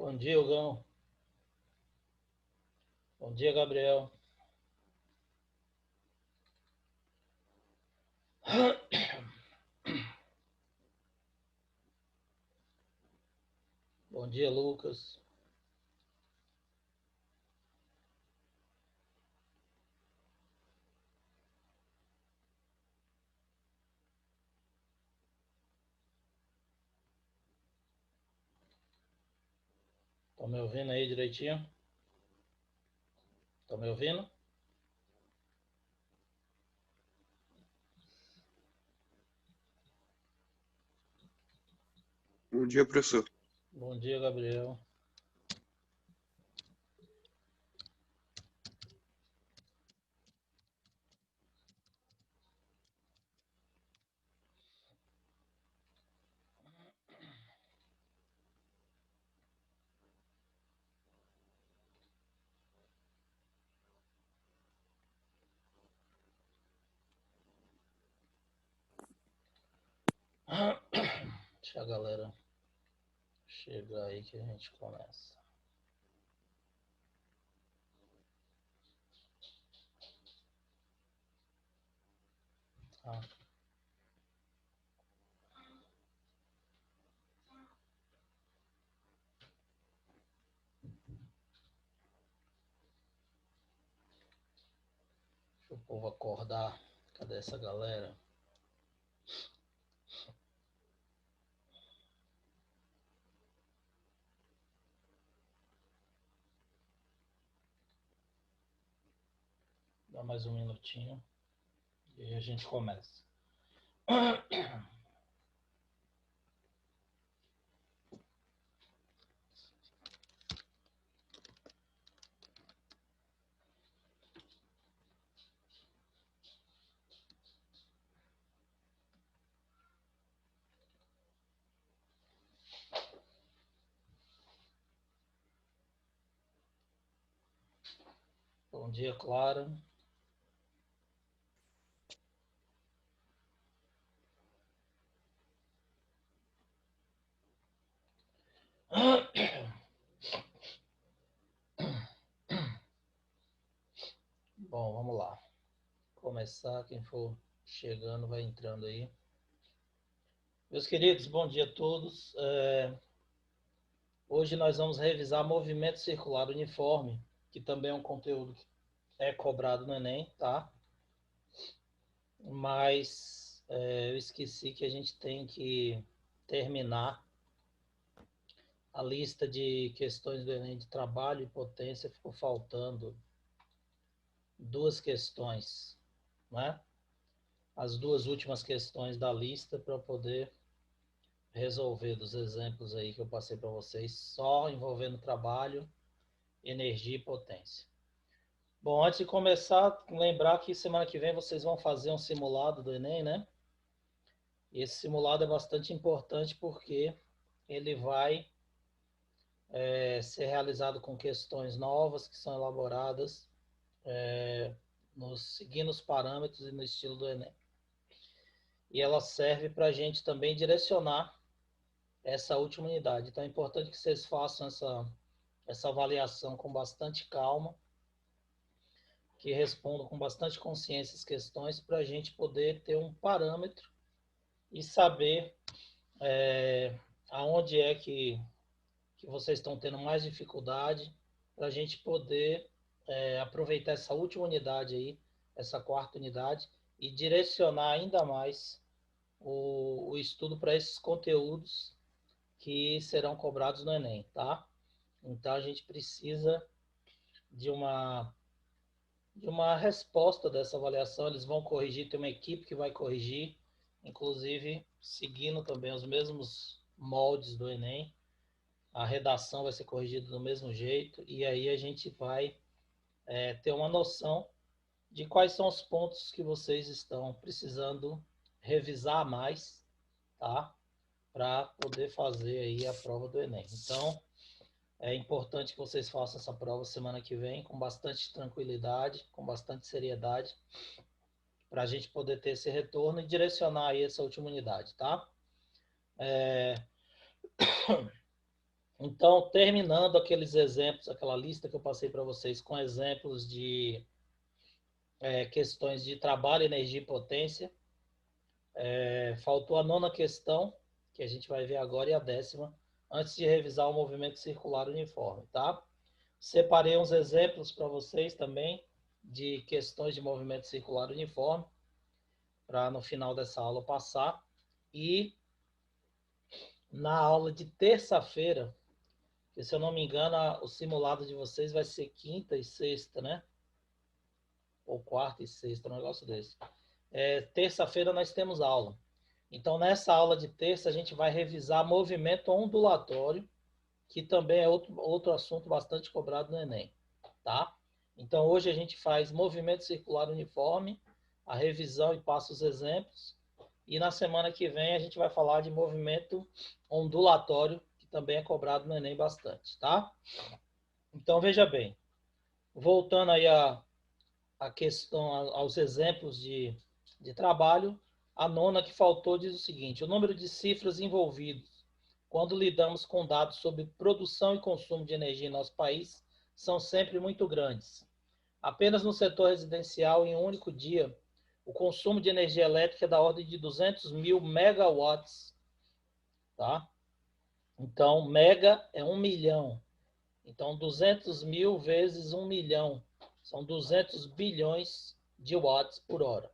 Bom dia, Hugão. Bom dia, Gabriel. Bom dia, Lucas. Estão me ouvindo aí direitinho? Estão me ouvindo? Bom dia, professor. Bom dia, Gabriel. Deixa a galera chegar aí que a gente começa. Ah. Deixa o povo acordar. Cadê essa galera? Dá mais um minutinho e aí a gente começa. Bom dia, Clara. Bom, vamos lá. Começar, quem for chegando vai entrando aí. Meus queridos, bom dia a todos. Hoje nós vamos revisar movimento circular uniforme, que também é um conteúdo que é cobrado no Enem, tá? Mas eu esqueci que a gente tem que terminar a lista de questões do Enem de trabalho e potência, ficou faltando duas questões, né? As duas últimas questões da lista para poder resolver dos exemplos aí que eu passei para vocês, só envolvendo trabalho, energia e potência. Bom, antes de começar, lembrar que semana que vem vocês vão fazer um simulado do Enem, né? E esse simulado é bastante importante porque ele vai ser realizado com questões novas que são elaboradas seguindo os parâmetros e no estilo do Enem. E ela serve para a gente também direcionar essa última unidade. Então é importante que vocês façam essa avaliação com bastante calma, que respondam com bastante consciência as questões para a gente poder ter um parâmetro e saber aonde é que vocês estão tendo mais dificuldade para a gente poder aproveitar essa última unidade aí, essa quarta unidade, e direcionar ainda mais o estudo para esses conteúdos que serão cobrados no Enem, tá? Então a gente precisa de uma resposta dessa avaliação. Eles vão corrigir, tem uma equipe que vai corrigir, inclusive seguindo também os mesmos moldes do Enem. A redação vai ser corrigida do mesmo jeito, e aí a gente vai ter uma noção de quais são os pontos que vocês estão precisando revisar mais, tá? Para poder fazer aí a prova do Enem. Então, é importante que vocês façam essa prova semana que vem com bastante tranquilidade, com bastante seriedade, para a gente poder ter esse retorno e direcionar aí essa última unidade, tá? Então, terminando aqueles exemplos, aquela lista que eu passei para vocês com exemplos de questões de trabalho, energia e potência, faltou a nona questão, que a gente vai ver agora, e a 10ª, antes de revisar o movimento circular uniforme, tá? Separei uns exemplos para vocês também de questões de movimento circular uniforme, para no final dessa aula passar. E na aula de terça-feira, que se eu não me engano, o simulado de vocês vai ser quinta e sexta, né? Ou quarta e sexta, um negócio desse. Terça-feira nós temos aula. Então, nessa aula de terça, a gente vai revisar movimento ondulatório, que também é outro assunto bastante cobrado no Enem, tá? Então, hoje a gente faz movimento circular uniforme, a revisão e passa os exemplos. E na semana que vem a gente vai falar de movimento ondulatório, que também é cobrado no Enem bastante, tá? Então, veja bem, voltando aí a questão, aos exemplos de trabalho, a nona que faltou diz o seguinte: o número de cifras envolvidos quando lidamos com dados sobre produção e consumo de energia em nosso país são sempre muito grandes. Apenas no setor residencial, em um único dia, o consumo de energia elétrica é da ordem de 200 mil megawatts, tá? Então, mega é 1 milhão. Então, 200 mil vezes 1 milhão. São 200 bilhões de watts por hora,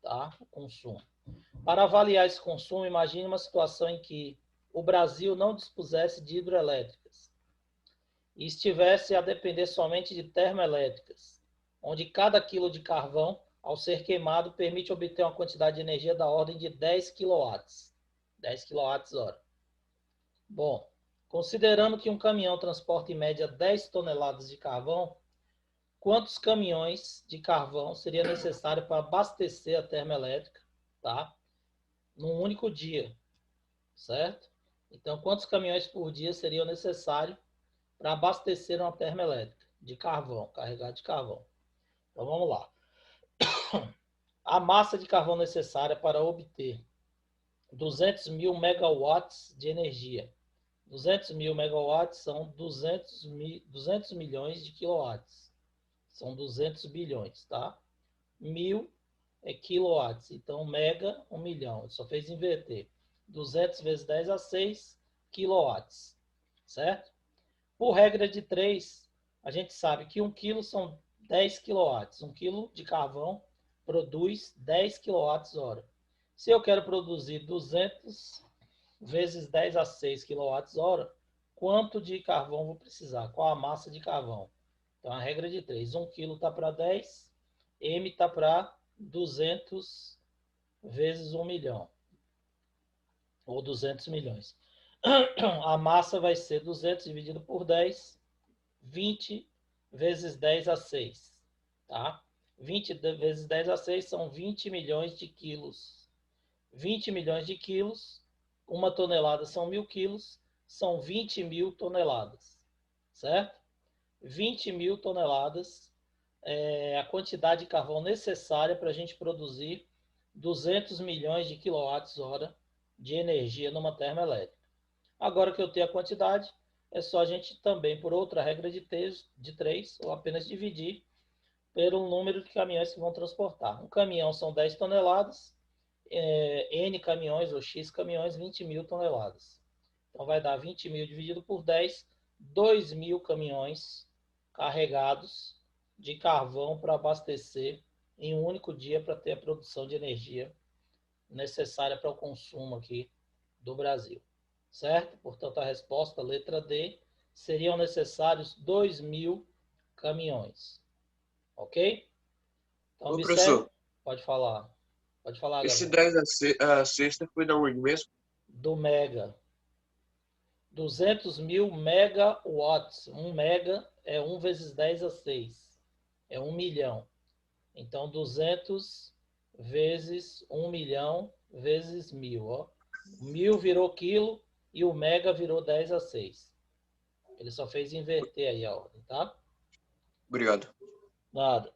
tá? O consumo. Para avaliar esse consumo, imagine uma situação em que o Brasil não dispusesse de hidroelétricas e estivesse a depender somente de termoelétricas, onde cada quilo de carvão, ao ser queimado, permite obter uma quantidade de energia da ordem de 10 quilowatts. 10 kWh. Bom, considerando que um caminhão transporta em média 10 toneladas de carvão, quantos caminhões de carvão seria necessário para abastecer a termoelétrica, tá? Num único dia, certo? Então, quantos caminhões por dia seriam necessários para abastecer uma termoelétrica de carvão, carregado de carvão? Então, vamos lá. A massa de carvão necessária para obter 200 mil megawatts de energia. 200 mil megawatts são 200 milhões de quilowatts. São 200 bilhões, tá? Mil é quilowatts. Então, mega, 1 milhão. Só fez inverter. 200 vezes 10 a 6 quilowatts, certo? Por regra de 3, a gente sabe que 1 quilo são 10 quilowatts. 1 quilo de carvão produz 10 quilowatts-hora. Se eu quero produzir 200 vezes 10 a 6 quilowatts-hora, quanto de carvão vou precisar? Qual a massa de carvão? Então, a regra de 3. 1 quilo está para 10, M está para 200 vezes 1 milhão, ou 200 milhões. A massa vai ser 200 dividido por 10, 20 vezes 10 a 6, tá? 20 vezes 10 a 6 são 20 milhões de quilos. 20 milhões de quilos, uma tonelada são 1.000 quilos, são 20 mil toneladas, certo? 20 mil toneladas é a quantidade de carvão necessária para a gente produzir 200 milhões de quilowatts-hora de energia numa termoelétrica. Agora que eu tenho a quantidade, é só a gente também, por outra regra de 3, ou apenas dividir pelo número de caminhões que vão transportar. Um caminhão são 10 toneladas, N caminhões ou X caminhões, 20 mil toneladas. Então vai dar 20 mil dividido por 10, 2 mil caminhões carregados de carvão para abastecer em um único dia para ter a produção de energia necessária para o consumo aqui do Brasil. Certo? Portanto, a resposta, letra D, seriam necessários 2 mil caminhões. Ok? Então, Ô, observe. professor, Pode falar. Pode falar, esse Gabriel. 10 a sexta foi da onde mesmo? Do mega. 200 mil megawatts. 1 mega é 1 vezes 10 a 6. É 1 milhão. Então, 200 vezes 1 milhão vezes 1.000. Ó. 1.000 virou quilo e o mega virou 10 a 6. Ele só fez inverter aí a ordem, tá? Obrigado. Nada.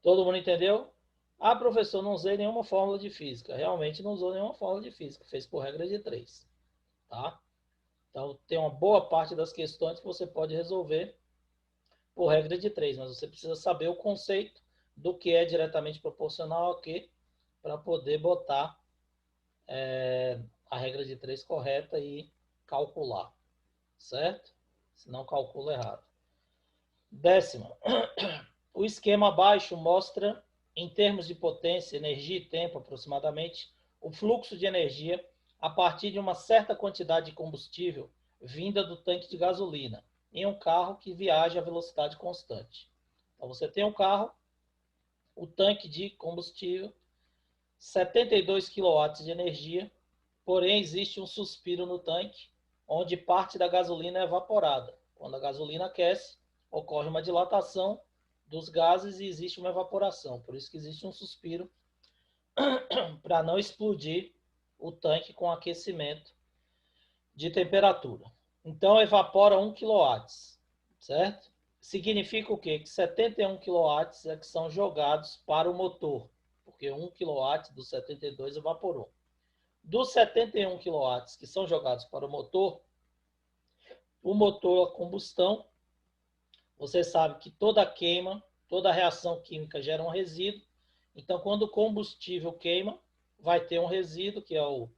Todo mundo entendeu? Ah, professor, não usei nenhuma fórmula de física. Realmente não usou nenhuma fórmula de física. Fez por regra de 3. Tá? Então, tem uma boa parte das questões que você pode resolver por regra de 3, mas você precisa saber o conceito do que é diretamente proporcional a quê, para poder botar a regra de 3 correta e calcular, certo? Senão calcula errado. 10ª. O esquema abaixo mostra, em termos de potência, energia e tempo aproximadamente, o fluxo de energia a partir de uma certa quantidade de combustível vinda do tanque de gasolina em um carro que viaja a velocidade constante. Então você tem um carro, o tanque de combustível, 72 kW de energia, porém existe um suspiro no tanque, onde parte da gasolina é evaporada. Quando a gasolina aquece, ocorre uma dilatação dos gases e existe uma evaporação. Por isso que existe um suspiro para não explodir o tanque com aquecimento de temperatura. Então evapora 1 kW, certo? Significa o quê? Que 71 kW é que são jogados para o motor, porque 1 kW dos 72 evaporou. Dos 71 kW que são jogados para o motor a combustão, você sabe que toda queima, toda reação química gera um resíduo. Então, quando o combustível queima, vai ter um resíduo, que é o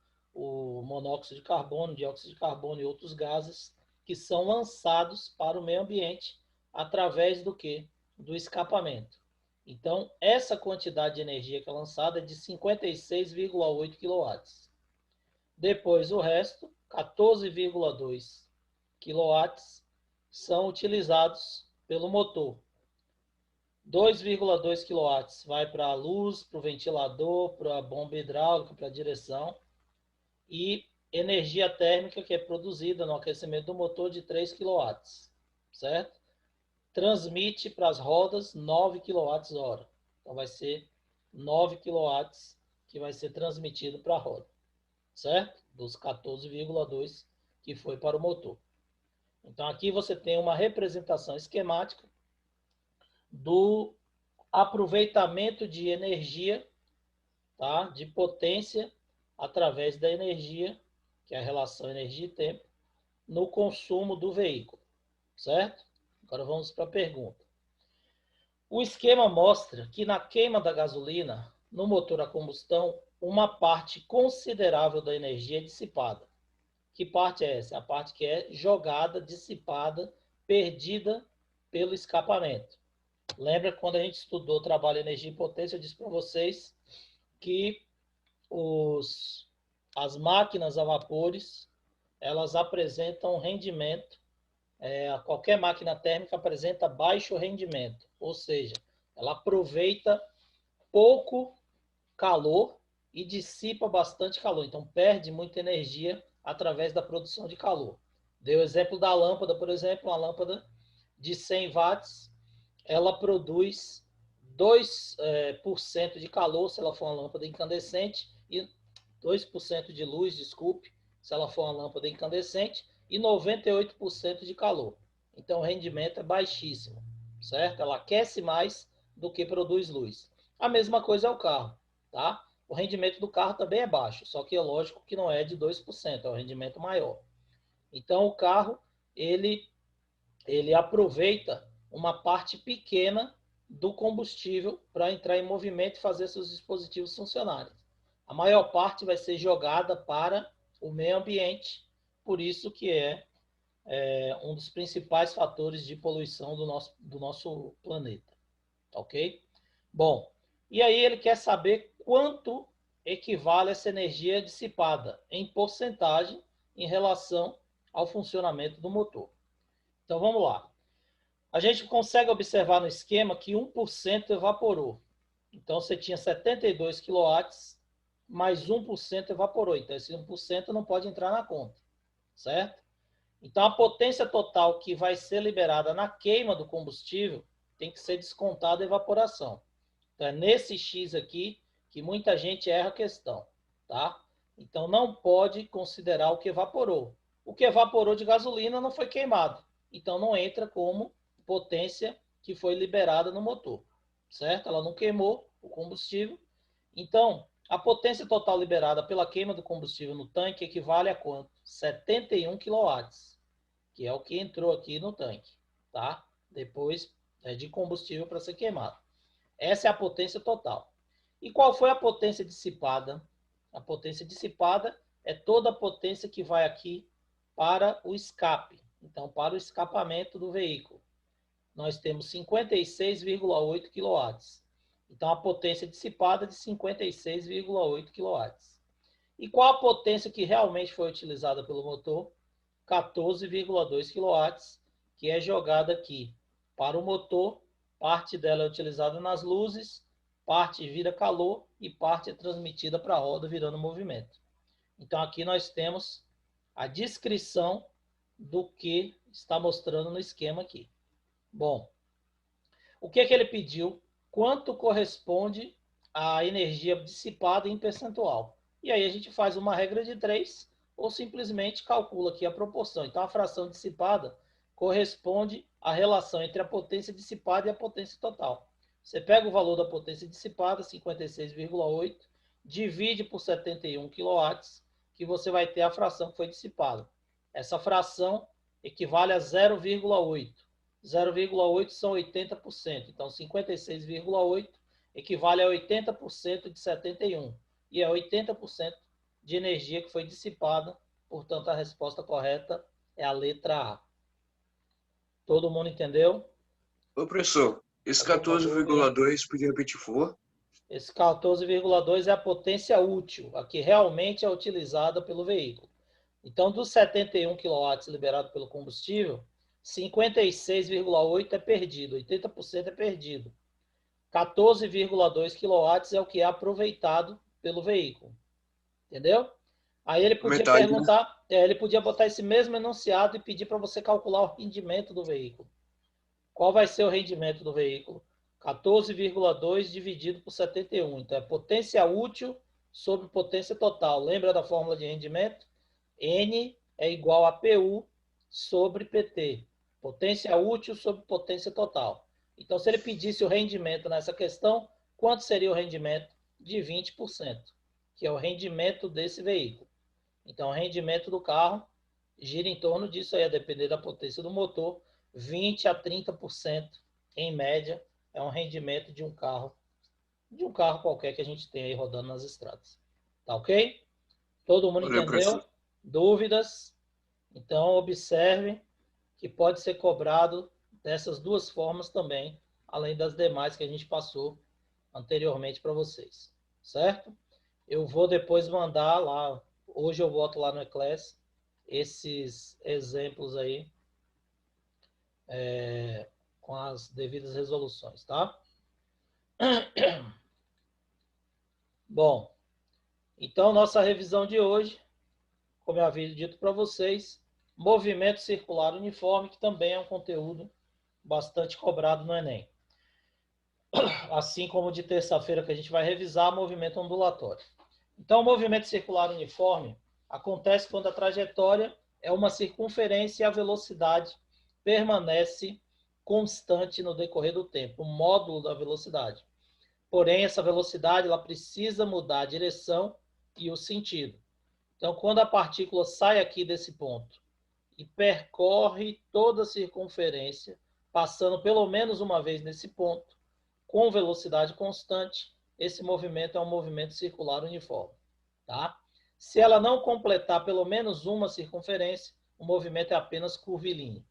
monóxido de carbono, dióxido de carbono e outros gases, que são lançados para o meio ambiente através do quê? Do escapamento. Então, essa quantidade de energia que é lançada é de 56,8 kW. Depois, o resto, 14,2 kW, são utilizados pelo motor. 2,2 kW vai para a luz, para o ventilador, para a bomba hidráulica, para a direção. E energia térmica que é produzida no aquecimento do motor de 3 kW, certo? Transmite para as rodas 9 kWh. Então vai ser 9 kW que vai ser transmitido para a roda, certo? Dos 14,2 que foi para o motor. Então aqui você tem uma representação esquemática do aproveitamento de energia, tá? De potência através da energia, que é a relação energia e tempo, no consumo do veículo, certo? Agora vamos para a pergunta. O esquema mostra que na queima da gasolina, no motor a combustão, uma parte considerável da energia é dissipada. Que parte é essa? A parte que é jogada, dissipada, perdida pelo escapamento. Lembra que quando a gente estudou trabalho, energia e potência, eu disse para vocês que as máquinas a vapores, elas apresentam rendimento, qualquer máquina térmica apresenta baixo rendimento, ou seja, ela aproveita pouco calor e dissipa bastante calor, então perde muita energia através da produção de calor. Dei o exemplo da lâmpada, por exemplo, uma lâmpada de 100 watts, ela produz 2% de calor se ela for uma lâmpada incandescente e 2% de luz, desculpe, se ela for uma lâmpada incandescente, e 98% de calor. Então o rendimento é baixíssimo, certo? Ela aquece mais do que produz luz. A mesma coisa é o carro, tá? O rendimento do carro também é baixo, só que é lógico que não é de 2%, é um rendimento maior. Então o carro, ele aproveita uma parte pequena do combustível para entrar em movimento e fazer seus dispositivos funcionarem. A maior parte vai ser jogada para o meio ambiente, por isso que é um dos principais fatores de poluição do nosso planeta. Ok? Bom, e aí ele quer saber quanto equivale essa energia dissipada em porcentagem em relação ao funcionamento do motor. Então vamos lá. A gente consegue observar no esquema que 1% evaporou. Então você tinha 72 kW, mais 1% evaporou. Então esse 1% não pode entrar na conta, certo? Então a potência total que vai ser liberada na queima do combustível tem que ser descontada a evaporação. Então é nesse X aqui que muita gente erra a questão, tá? Então não pode considerar o que evaporou. O que evaporou de gasolina não foi queimado. Então não entra como potência que foi liberada no motor, certo? Ela não queimou o combustível. Então, A potência total liberada pela queima do combustível no tanque equivale a quanto? 71 kW, que é o que entrou aqui no tanque, tá? Depois de combustível para ser queimado. Essa é a potência total. E qual foi a potência dissipada? A potência dissipada é toda a potência que vai aqui para o escape. Então, para o escapamento do veículo. Nós temos 56,8 kW. Então, a potência dissipada é de 56,8 kW. E qual a potência que realmente foi utilizada pelo motor? 14,2 kW, que é jogada aqui para o motor. Parte dela é utilizada nas luzes, parte vira calor e parte é transmitida para a roda virando movimento. Então, aqui nós temos a descrição do que está mostrando no esquema aqui. Bom, o que é que ele pediu? Quanto corresponde à energia dissipada em percentual? E aí a gente faz uma regra de 3 ou simplesmente calcula aqui a proporção. Então, a fração dissipada corresponde à relação entre a potência dissipada e a potência total. Você pega o valor da potência dissipada, 56,8, divide por 71 kW, que você vai ter a fração que foi dissipada. Essa fração equivale a 0,8. 0,8 são 80%. Então, 56,8 equivale a 80% de 71. E é 80% de energia que foi dissipada. Portanto, a resposta correta é a letra A. Todo mundo entendeu? Ô, professor, esse Alguma dúvida? 14,2 podia repetir, por favor? Esse 14,2 é a potência útil, a que realmente é utilizada pelo veículo. Então, dos 71 kW liberado pelo combustível, 56,8 é perdido, 80% é perdido. 14,2 kW é o que é aproveitado pelo veículo. Entendeu? Aí ele podia Metade, né? perguntar, ele podia botar esse mesmo enunciado e pedir para você calcular o rendimento do veículo. Qual vai ser o rendimento do veículo? 14,2 dividido por 71. Então, é potência útil sobre potência total. Lembra da fórmula de rendimento? N é igual a PU sobre PT. Potência útil sobre potência total. Então, se ele pedisse o rendimento nessa questão, quanto seria o rendimento? De 20%, que é o rendimento desse veículo. Então, o rendimento do carro gira em torno disso aí, a depender da potência do motor, 20 a 30%, em média, é um rendimento de um carro qualquer que a gente tem aí rodando nas estradas. Tá ok? Todo mundo Valeu, professor. entendeu? Dúvidas? Então, observe que pode ser cobrado dessas duas formas também, além das demais que a gente passou anteriormente para vocês. Certo? Eu vou depois mandar lá, hoje eu boto lá no Eclass, esses exemplos aí com as devidas resoluções, tá? Bom, então nossa revisão de hoje, como eu havia dito para vocês, movimento circular uniforme, que também é um conteúdo bastante cobrado no Enem. Assim como de terça-feira que a gente vai revisar, movimento ondulatório. Então, o movimento circular uniforme acontece quando a trajetória é uma circunferência e a velocidade permanece constante no decorrer do tempo, o módulo da velocidade. Porém, essa velocidade ela precisa mudar a direção e o sentido. Então, quando a partícula sai aqui desse ponto e percorre toda a circunferência, passando pelo menos uma vez nesse ponto, com velocidade constante, esse movimento é um movimento circular uniforme. Tá? Se ela não completar pelo menos uma circunferência, o movimento é apenas curvilíneo.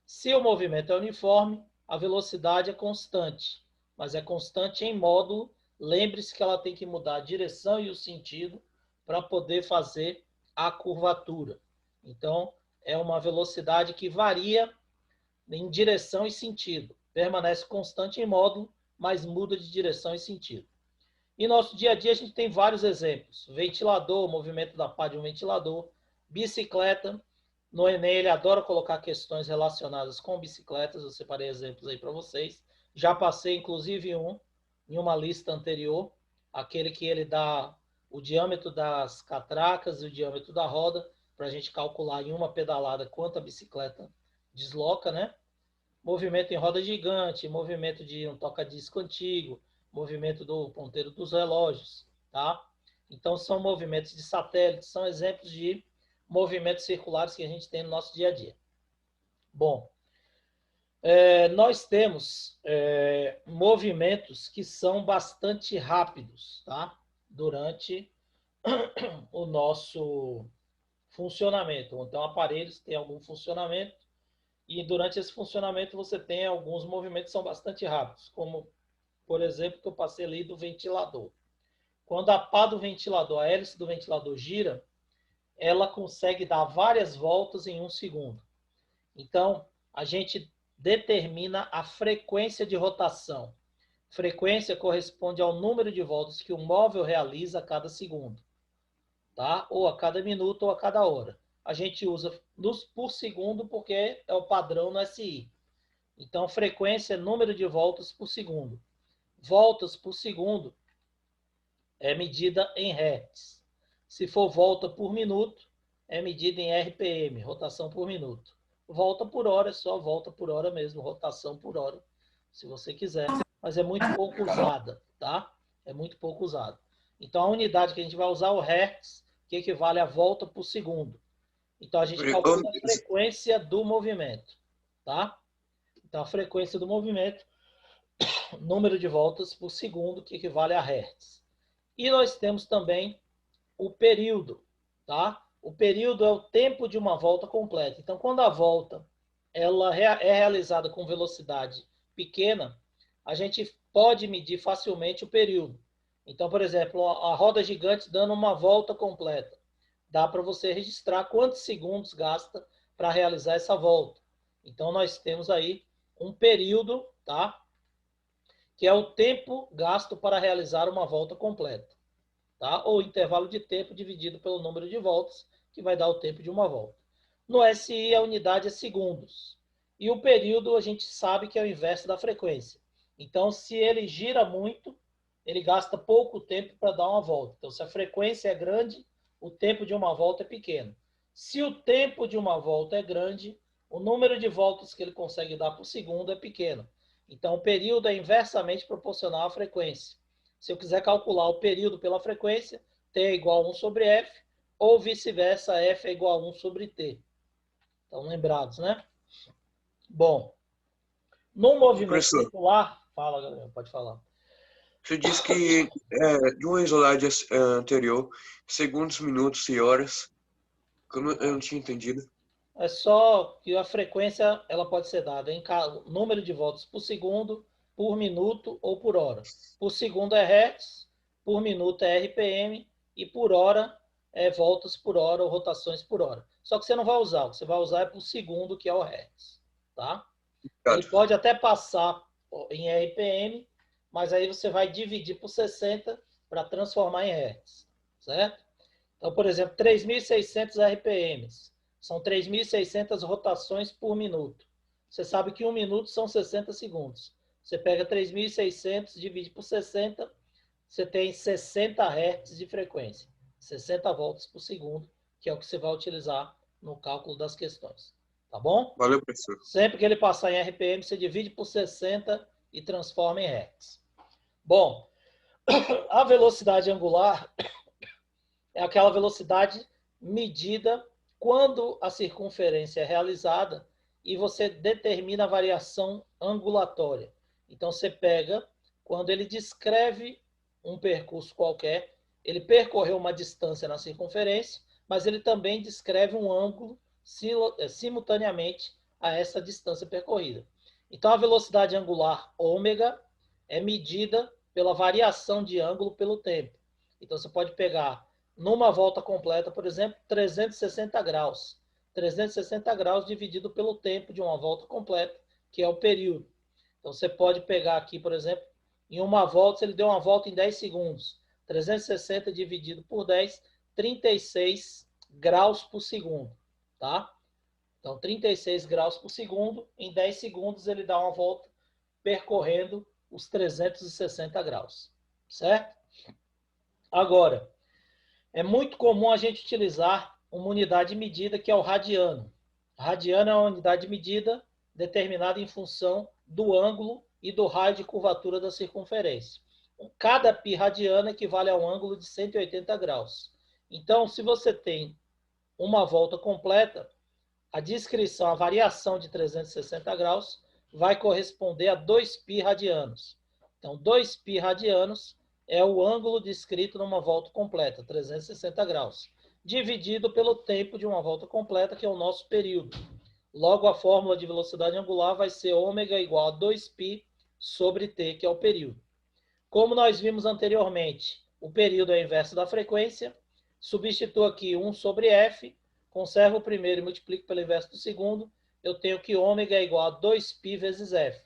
Se o movimento é uniforme, a velocidade é constante, mas é constante em módulo. Lembre-se que ela tem que mudar a direção e o sentido para poder fazer a curvatura. Então, é uma velocidade que varia em direção e sentido. Permanece constante em módulo, mas muda de direção e sentido. Em nosso dia a dia, a gente tem vários exemplos. Ventilador, o movimento da pá de um ventilador. Bicicleta. No Enem, ele adora colocar questões relacionadas com bicicletas. Eu separei exemplos aí para vocês. Já passei, inclusive, em uma lista anterior. Aquele que ele dá o diâmetro das catracas e o diâmetro da roda, para a gente calcular em uma pedalada quanto a bicicleta desloca, né? Movimento em roda gigante, movimento de um toca-disco antigo, movimento do ponteiro dos relógios, tá? Então, são movimentos de satélite, são exemplos de movimentos circulares que a gente tem no nosso dia a dia. Bom, nós temos movimentos que são bastante rápidos, tá? Durante o nosso funcionamento. Então, aparelhos têm algum funcionamento e durante esse funcionamento você tem alguns movimentos que são bastante rápidos, como, por exemplo, que eu passei ali do ventilador. Quando a pá do ventilador, a hélice do ventilador gira, ela consegue dar várias voltas em 1 segundo. Então, a gente determina a frequência de rotação. Frequência corresponde ao número de voltas que o móvel realiza a cada segundo, tá? Ou a cada minuto ou a cada hora. A gente usa por segundo porque é o padrão no SI. Então, frequência é número de voltas por segundo. Voltas por segundo é medida em hertz. Se for volta por minuto, é medida em RPM, rotação por minuto. Volta por hora é só volta por hora mesmo, rotação por hora, se você quiser. Mas é muito pouco usada, tá? É muito pouco usada. Então, a unidade que a gente vai usar é o hertz, que equivale a volta por segundo. Então, a gente calcula a frequência do movimento, tá? Então, a frequência do movimento, número de voltas por segundo, que equivale a hertz. E nós temos também o período, tá? O período é o tempo de uma volta completa. Então, quando a volta ela é realizada com velocidade pequena, a gente pode medir facilmente o período. Então, por exemplo, a roda gigante dando uma volta completa. Dá para você registrar quantos segundos gasta para realizar essa volta. Então, nós temos aí um período, tá? Que é o tempo gasto para realizar uma volta completa. Tá? Ou intervalo de tempo dividido pelo número de voltas, que vai dar o tempo de uma volta. No SI, a unidade é segundos. E o período, a gente sabe que é o inverso da frequência. Então, se ele gira muito, ele gasta pouco tempo para dar uma volta. Então, se a frequência é grande, o tempo de uma volta é pequeno. Se o tempo de uma volta é grande, o número de voltas que ele consegue dar por segundo é pequeno. Então, o período é inversamente proporcional à frequência. Se eu quiser calcular o período pela frequência, T é igual a 1 sobre F, ou vice-versa, F é igual a 1 sobre T. Estão lembrados, né? Bom, no movimento circular... Fala, galera, pode falar. Você disse que de uma isolade anterior, segundos, minutos e horas, eu não tinha entendido. É só que a frequência ela pode ser dada em número de voltas por segundo, por minuto ou por hora. Por segundo é hertz, por minuto é RPM e por hora é voltas por hora ou rotações por hora. Só que você não vai usar, o que você vai usar é por segundo, que é o hertz, tá? Ele pode até passar em RPM, mas aí você vai dividir por 60 para transformar em hertz, certo? Então, por exemplo, 3.600 RPMs. São 3.600 rotações por minuto. Você sabe que 1 minuto são 60 segundos. Você pega 3.600, divide por 60, você tem 60 Hz de frequência. 60 voltas por segundo, que é o que você vai utilizar no cálculo das questões. Tá bom? Valeu, professor. Sempre que ele passar em RPM, você divide por 60 e transforma em Hz. Bom, a velocidade angular é aquela velocidade medida quando a circunferência é realizada e você determina a variação angulatória. Então, você pega, quando ele descreve um percurso qualquer, ele percorreu uma distância na circunferência, mas ele também descreve um ângulo simultaneamente a essa distância percorrida. Então, a velocidade angular ômega é medida pela variação de ângulo pelo tempo. Então, você pode pegar numa volta completa, por exemplo, 360 graus. 360 graus dividido pelo tempo de uma volta completa, que é o período. Então, você pode pegar aqui, por exemplo, em uma volta, se ele deu uma volta em 10 segundos, 360 dividido por 10, 36 graus por segundo, tá? Então, 36 graus por segundo, em 10 segundos ele dá uma volta percorrendo os 360 graus, certo? Agora, é muito comum a gente utilizar uma unidade de medida que é o radiano. Radiano é uma unidade de medida determinada em função do ângulo e do raio de curvatura da circunferência. Cada π radiano equivale a um ângulo de 180 graus. Então, se você tem uma volta completa, a descrição, a variação de 360 graus vai corresponder a 2π radianos. Então, 2π radianos é o ângulo descrito numa volta completa, 360 graus, dividido pelo tempo de uma volta completa, que é o nosso período. Logo, a fórmula de velocidade angular vai ser ômega igual a 2π sobre t, que é o período. Como nós vimos anteriormente, o período é o inverso da frequência. Substituo aqui 1 sobre f, conservo o primeiro e multiplico pelo inverso do segundo. Eu tenho que ômega é igual a 2π vezes f.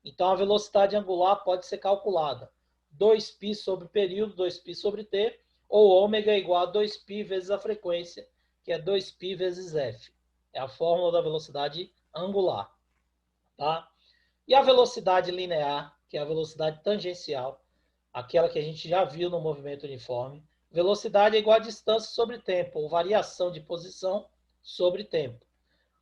Então, a velocidade angular pode ser calculada 2π sobre período, 2π sobre t, ou ômega é igual a 2π vezes a frequência, que é 2π vezes f. É a fórmula da velocidade angular. Tá? E a velocidade linear, que é a velocidade tangencial, aquela que a gente já viu no movimento uniforme. Velocidade é igual a distância sobre tempo, ou variação de posição sobre tempo.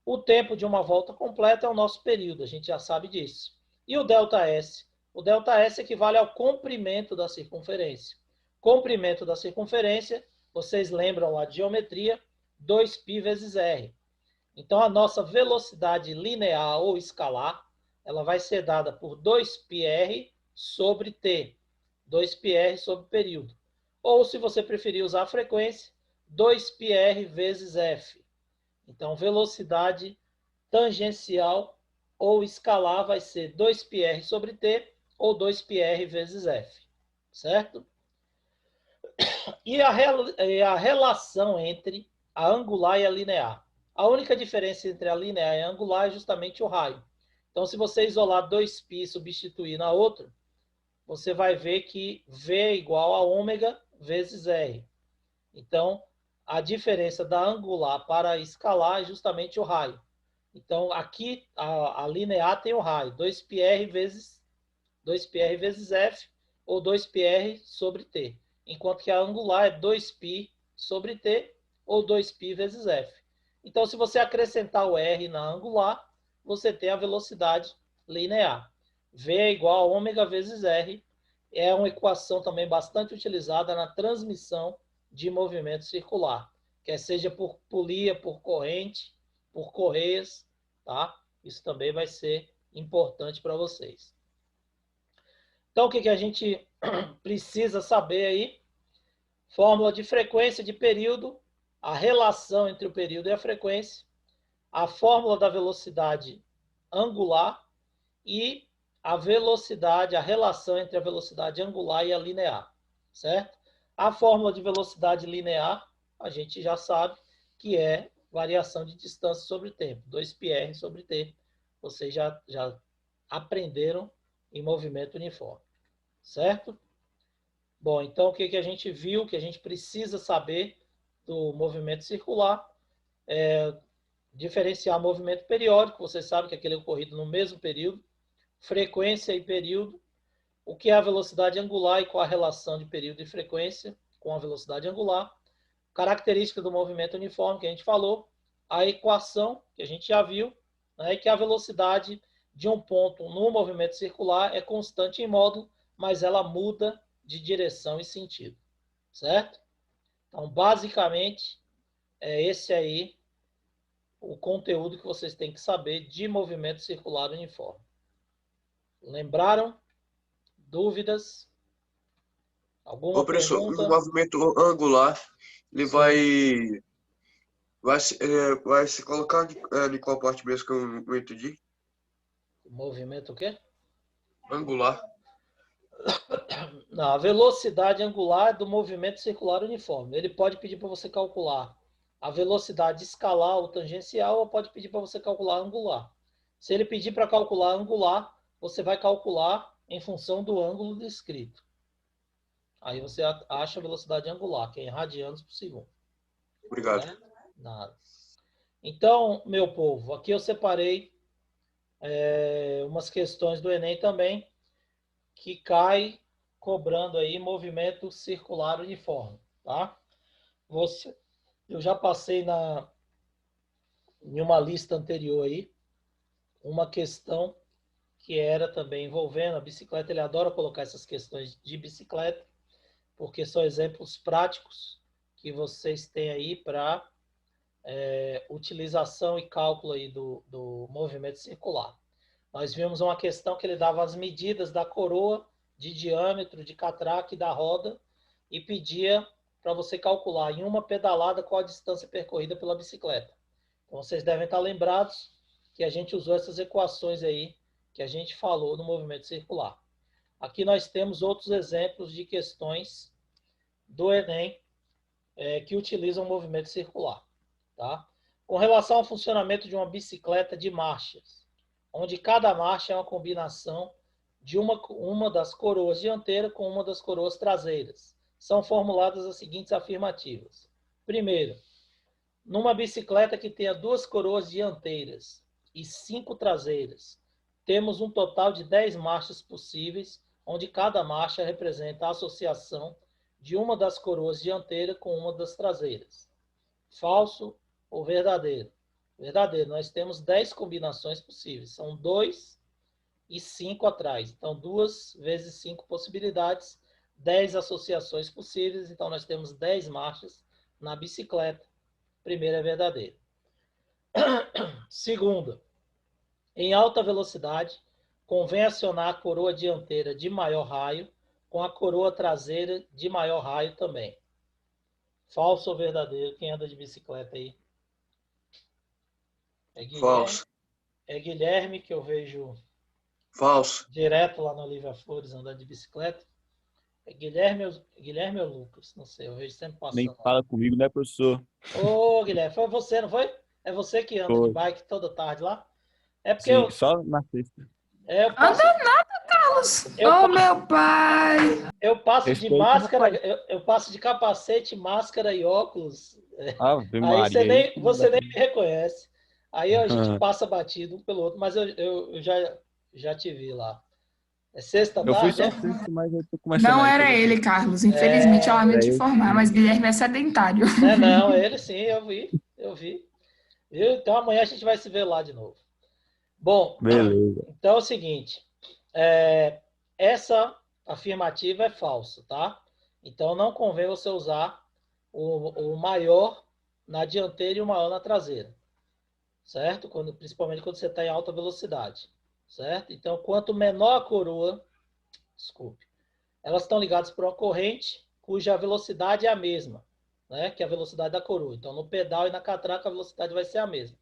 O tempo de uma volta completa é o nosso período, a gente já sabe disso. E o ΔS? O ΔS equivale ao comprimento da circunferência. Comprimento da circunferência, vocês lembram lá de geometria, 2π vezes r. Então, a nossa velocidade linear ou escalar, ela vai ser dada por 2πr sobre t. 2πr sobre período. Ou, se você preferir usar a frequência, 2πr vezes f. Então, velocidade tangencial ou escalar vai ser 2πr sobre t ou 2πr vezes f. Certo? E a relação entre a angular e a linear? A única diferença entre a linear e a angular é justamente o raio. Então, se você isolar 2π e substituir na outra, você vai ver que V é igual a ômega vezes R. Então, a diferença da angular para a escalar é justamente o raio. Então, aqui a linear tem o raio, 2πr vezes F ou 2πr sobre T. Enquanto que a angular é 2π sobre T ou 2π vezes F. Então, se você acrescentar o R na angular, você tem a velocidade linear. V é igual a ômega vezes R. É uma equação também bastante utilizada na transmissão de movimento circular, quer seja por polia, por corrente, por correias, tá? Isso também vai ser importante para vocês. Então, o que a gente precisa saber aí? Fórmula de frequência de período, a relação entre o período e a frequência, a fórmula da velocidade angular e a velocidade, a relação entre a velocidade angular e a linear, certo? A fórmula de velocidade linear, a gente já sabe que é variação de distância sobre tempo, 2πr sobre t. Vocês já aprenderam em movimento uniforme, certo? Bom, então o que a gente viu, que a gente precisa saber do movimento circular, diferenciar movimento periódico, você sabe que aquele é ocorrido no mesmo período, frequência e período, o que é a velocidade angular e qual a relação de período e frequência com a velocidade angular, característica do movimento uniforme que a gente falou, a equação que a gente já viu, né, que a velocidade de um ponto no movimento circular é constante em módulo, mas ela muda de direção e sentido, certo? Então, basicamente, é esse aí o conteúdo que vocês têm que saber de movimento circular uniforme. Lembraram? Dúvidas? Alguma professor, pergunta? no movimento angular, ele vai se colocar de qual parte mesmo que eu não entendi? Movimento o quê? Angular. Não, a velocidade angular do movimento circular uniforme. Ele pode pedir para você calcular a velocidade escalar ou tangencial, ou pode pedir para você calcular angular. Se ele pedir para calcular angular, você vai calcular em função do ângulo descrito. Aí você acha a velocidade angular, que é em radianos por segundo. Obrigado. Né? Nada. Então, meu povo, aqui eu separei umas questões do Enem também, que cai cobrando aí movimento circular uniforme, tá? Eu já passei em uma lista anterior aí uma questão que era também envolvendo a bicicleta. Ele adora colocar essas questões de bicicleta, porque são exemplos práticos que vocês têm aí para utilização e cálculo aí do movimento circular. Nós vimos uma questão que ele dava as medidas da coroa de diâmetro, de catraca e da roda e pedia para você calcular em uma pedalada qual a distância percorrida pela bicicleta. Então, vocês devem estar lembrados que a gente usou essas equações aí que a gente falou no movimento circular. Aqui nós temos outros exemplos de questões do Enem que utilizam o movimento circular. Tá? Com relação ao funcionamento de uma bicicleta de marchas, onde cada marcha é uma combinação de uma das coroas dianteiras com uma das coroas traseiras. São formuladas as seguintes afirmativas. Primeiro, numa bicicleta que tenha 2 coroas dianteiras e 5 traseiras, temos um total de 10 marchas possíveis, onde cada marcha representa a associação de uma das coroas dianteiras com uma das traseiras. Falso ou verdadeiro? Verdadeiro. Nós temos 10 combinações possíveis. São 2 e 5 atrás. Então, 2 vezes 5 possibilidades, 10 associações possíveis. Então, nós temos 10 marchas na bicicleta. Primeiro é verdadeiro. Segunda, em alta velocidade, convém acionar a coroa dianteira de maior raio com a coroa traseira de maior raio também. Falso ou verdadeiro? Quem anda de bicicleta aí? É Guilherme? Falso. É Guilherme, que eu vejo Falso. direto lá no Olivia Flores andando de bicicleta. É Guilherme ou Lucas? Não sei, eu vejo sempre passando. Nem fala comigo, né, professor? Ô, Guilherme, foi você, não foi? É você que anda de bike toda tarde lá? É porque Sim, só na sexta. eu passo... Anda nada, Carlos. Meu pai. Eu passo Respeita, de máscara, eu passo de capacete, máscara e óculos. Ave Aí Maria. você nem me reconhece. Aí a gente passa batido um pelo outro, mas eu já te vi lá. É sexta Eu fui tarde, só sexta, mas eu tô começando Não aí, era tudo ele, bem. Carlos. Infelizmente, eu lamento te eu informar, sim. mas Guilherme é sedentário. Não, ele sim, eu vi. Viu? Então amanhã a gente vai se ver lá de novo. Bom, Beleza. então é o seguinte, essa afirmativa é falsa, tá? Então não convém você usar o maior na dianteira e o maior na traseira, certo? Principalmente quando você está em alta velocidade, certo? Então, quanto menor a coroa, elas estão ligadas por uma corrente cuja velocidade é a mesma, né? Que é a velocidade da coroa. Então, no pedal e na catraca, a velocidade vai ser a mesma.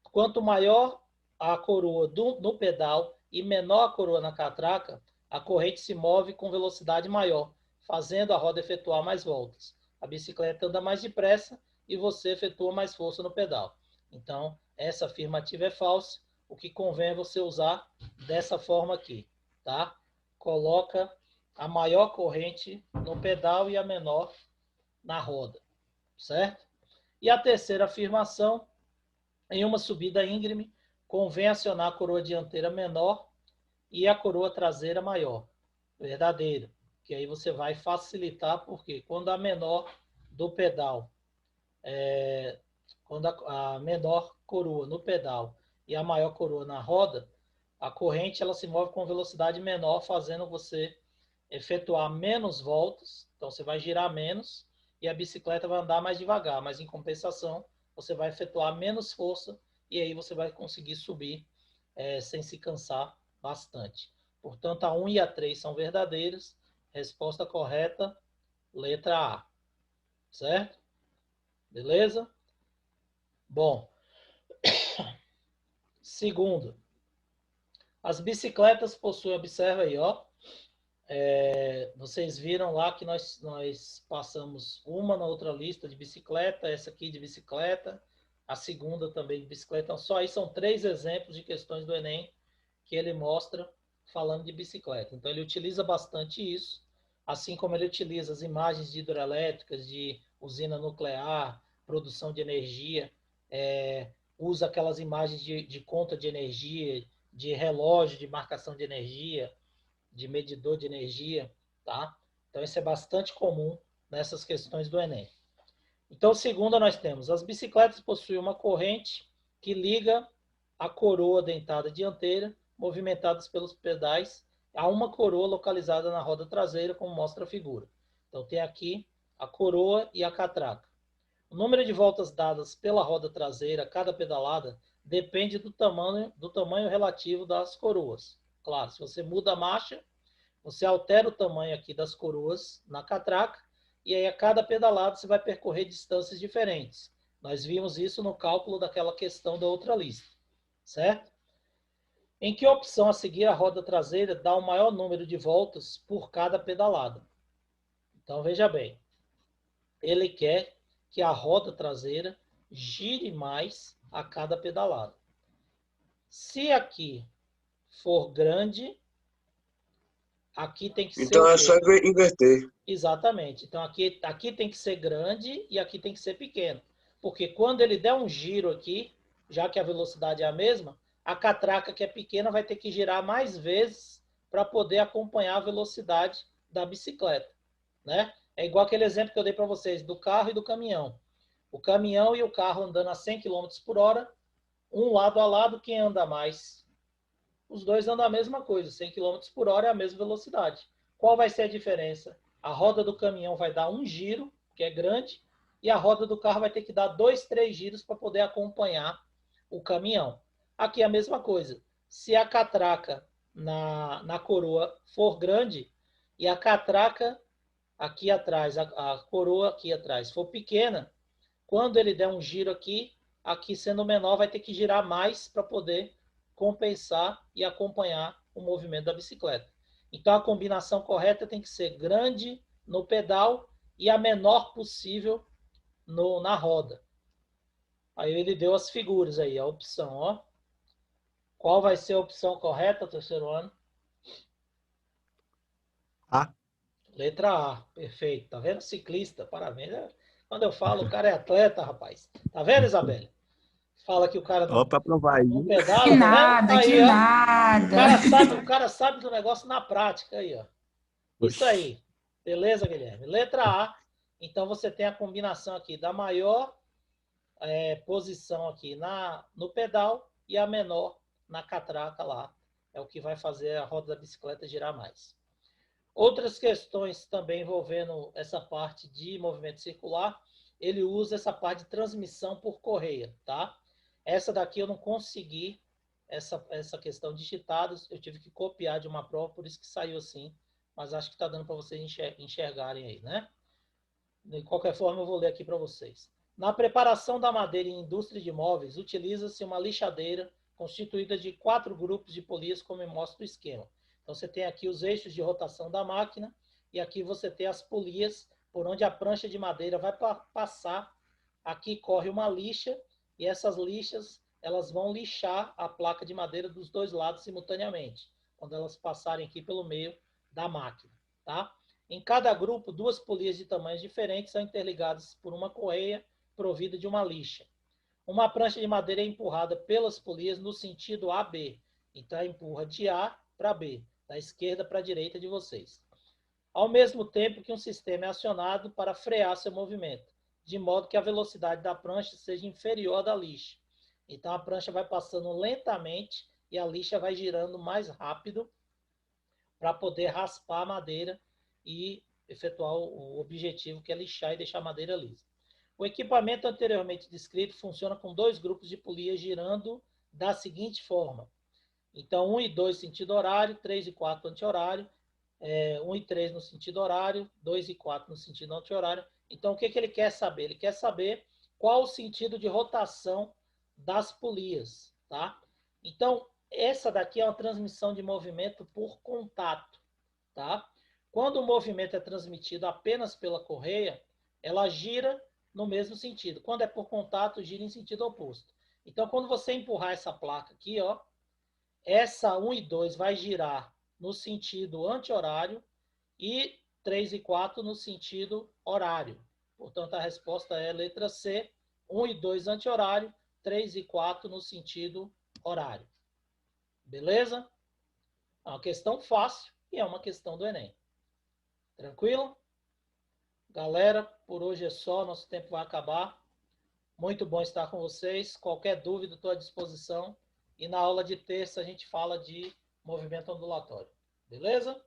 Quanto maior a coroa no pedal e menor a coroa na catraca, a corrente se move com velocidade maior, fazendo a roda efetuar mais voltas. A bicicleta anda mais depressa e você efetua mais força no pedal. Então, essa afirmativa é falsa. O que convém é você usar dessa forma aqui, tá? Coloca a maior corrente no pedal e a menor na roda, certo? E a terceira afirmação, em uma subida íngreme, convém acionar a coroa dianteira menor e a coroa traseira maior. Verdadeiro. Que aí você vai facilitar, porque quando a menor do pedal, quando a menor coroa no pedal e a maior coroa na roda, a corrente ela se move com velocidade menor, fazendo você efetuar menos voltas. Então você vai girar menos e a bicicleta vai andar mais devagar, mas em compensação você vai efetuar menos força e aí você vai conseguir subir sem se cansar bastante. Portanto, a 1 e a 3 são verdadeiras. Resposta correta, letra A. Certo? Beleza? Bom. Segundo, as bicicletas possuem, observa aí, ó. Vocês viram lá que nós passamos uma na outra lista de bicicleta, essa aqui de bicicleta, a segunda também de bicicleta. Então, só aí são 3 exemplos de questões do Enem que ele mostra falando de bicicleta. Então, ele utiliza bastante isso, assim como ele utiliza as imagens de hidrelétricas, de usina nuclear, produção de energia, usa aquelas imagens de conta de energia, de relógio de marcação de energia, de medidor de energia, tá? Então, isso é bastante comum nessas questões do Enem. Então, segunda, nós temos as bicicletas possuem uma corrente que liga a coroa dentada dianteira, movimentadas pelos pedais a uma coroa localizada na roda traseira, como mostra a figura. Então, tem aqui a coroa e a catraca. O número de voltas dadas pela roda traseira a cada pedalada depende do tamanho relativo das coroas. Claro, se você muda a marcha, você altera o tamanho aqui das coroas na catraca, e aí a cada pedalada você vai percorrer distâncias diferentes. Nós vimos isso no cálculo daquela questão da outra lista, certo? Em que opção a seguir a roda traseira dá o maior número de voltas por cada pedalada? Então, veja bem, ele quer que a roda traseira gire mais a cada pedalada. Se aqui for grande, aqui tem que ser Então o é quê? só inverter. Exatamente. Então, aqui tem que ser grande e aqui tem que ser pequeno. Porque quando ele der um giro aqui, já que a velocidade é a mesma, a catraca que é pequena vai ter que girar mais vezes para poder acompanhar a velocidade da bicicleta, né? É igual aquele exemplo que eu dei para vocês do carro e do caminhão. O caminhão e o carro andando a 100 km por hora, um lado a lado, quem anda mais? Os dois andam a mesma coisa, 100 km por hora é a mesma velocidade. Qual vai ser a diferença? A roda do caminhão vai dar um giro, que é grande, e a roda do carro vai ter que dar 2, 3 giros para poder acompanhar o caminhão. Aqui é a mesma coisa. Se a catraca na coroa for grande e a catraca aqui atrás, a coroa aqui atrás for pequena, quando ele der um giro aqui, aqui sendo menor, vai ter que girar mais para poder compensar e acompanhar o movimento da bicicleta. Então, a combinação correta tem que ser grande no pedal e a menor possível na roda. Aí ele deu as figuras aí, a opção, ó. Qual vai ser a opção correta, terceiro ano? A. Letra A, perfeito. Tá vendo? Ciclista, parabéns. Quando eu falo, o cara é atleta, rapaz. Tá vendo, Isabelle? Fala que o cara Ó, pra provar aí. não pedala, Que tá vendo? nada, Aí, que ó. nada. O cara sabe do negócio na prática aí, ó. Isso Oxi. aí. Beleza, Guilherme? Letra A. Então você tem a combinação aqui da maior posição aqui no pedal e a menor na catraca lá. É o que vai fazer a roda da bicicleta girar mais. Outras questões também envolvendo essa parte de movimento circular, ele usa essa parte de transmissão por correia, tá? Essa daqui eu não consegui, essa questão digitada, eu tive que copiar de uma prova, por isso que saiu assim, mas acho que está dando para vocês enxergarem aí, né? De qualquer forma, eu vou ler aqui para vocês. Na preparação da madeira em indústria de móveis, utiliza-se uma lixadeira constituída de 4 grupos de polias, como mostra o esquema. Então, você tem aqui os eixos de rotação da máquina e aqui você tem as polias por onde a prancha de madeira vai passar. Aqui corre uma lixa e essas lixas elas vão lixar a placa de madeira dos dois lados simultaneamente, quando elas passarem aqui pelo meio da máquina, tá? Em cada grupo, 2 polias de tamanhos diferentes são interligadas por uma correia provida de uma lixa. Uma prancha de madeira é empurrada pelas polias no sentido AB. Então, empurra de A para B, da esquerda para a direita de vocês. Ao mesmo tempo que um sistema é acionado para frear seu movimento, de modo que a velocidade da prancha seja inferior à da lixa. Então, a prancha vai passando lentamente e a lixa vai girando mais rápido para poder raspar a madeira e efetuar o objetivo, que é lixar e deixar a madeira lisa. O equipamento anteriormente descrito funciona com 2 grupos de polias girando da seguinte forma. Então, 1 e 2 sentido horário, 3 e 4 anti-horário, 1 e 3 no sentido horário, 2 e 4 no sentido anti-horário. Então, o que ele quer saber? Ele quer saber qual o sentido de rotação das polias, tá? Então, essa daqui é uma transmissão de movimento por contato, tá? Quando o movimento é transmitido apenas pela correia, ela gira no mesmo sentido. Quando é por contato, gira em sentido oposto. Então, quando você empurrar essa placa aqui, ó, essa 1 e 2 vai girar no sentido anti-horário e 3 e 4 no sentido horário. Portanto, a resposta é letra C, 1 e 2 anti-horário, 3 e 4 no sentido horário. Beleza? É uma questão fácil e é uma questão do Enem. Tranquilo? Galera, por hoje é só, nosso tempo vai acabar. Muito bom estar com vocês. Qualquer dúvida, estou à disposição. e na aula de terça a gente fala de movimento ondulatório. Beleza?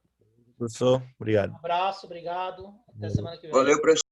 Professor, obrigado. Um abraço, obrigado. Até semana que vem. Valeu, professor.